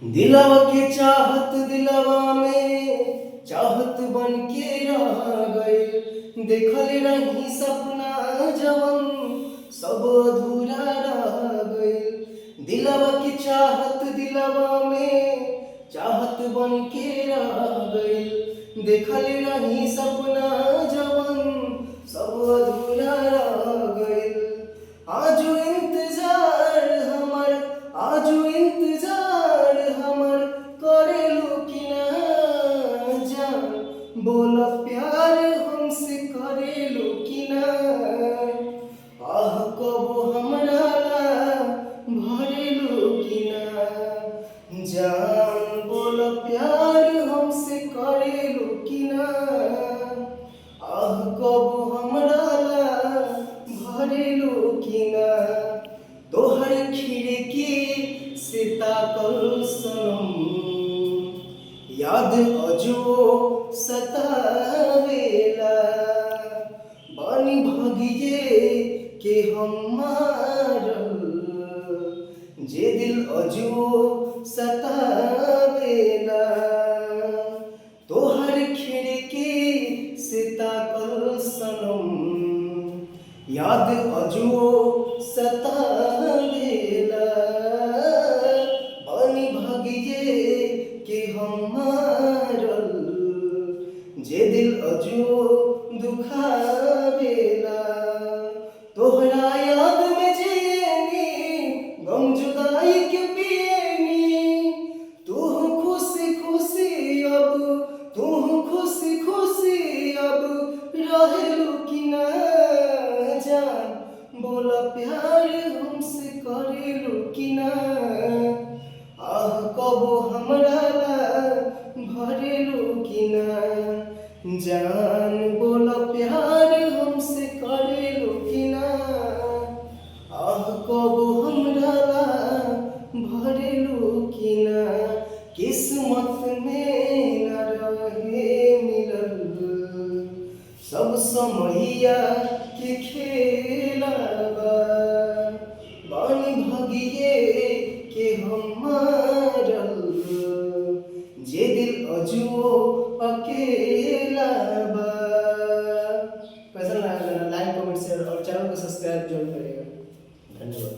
दिलवा के चाहत दिलवा में चाहत बन के रह गए। देखल रही सपना जवन सब अधूरा रह गए। दिलवा के चाहत दिलवा में चाहत बन के रह गए। देखल रही सपना जवन सब अधूरा रह गए। आजू इंतजार हमर आजू इंतजार हमर करेलू कि ना जान बोल प्यार हमसे करेलू कि ना। आह कबो हमरा ला भरेलू कि ना जान बोल प्यार हमसे करेलू कि ना। आह कबो हमरा ला भरेलू कि ना। तोहर खिड़की से ताकल सनम याद अजो सतावेला। बानी भगिए के हम मारल जे दिल अजो सतावेला। तोहर खिड़की से ताकल सनम याद अजो सतावेला। बानी भगिए के हम मारल जे दिल अजो दुखावेला। तोहरा याद में जिएनी गम जुदाई के पिएनी। तू खुशी खुशी अब रहेलू कि ना जान बोल प्यार हमसे करेलू कि ना। आह कबो हमरा ला भरेलू कि ना जान बोल प्यार हमसे करेलू कि ना। आह कबो हमरा ला भरेलू कि ना। किस्मत में न रहे मिलल सब समैया के खेलावा। बानी भगिए के हम मारल जे दिल अजो अकेला बा। कैसा लगा? लाइक कमेंट शेयर और चैनल को सब्सक्राइब जरूर करिएगा। धन्यवाद।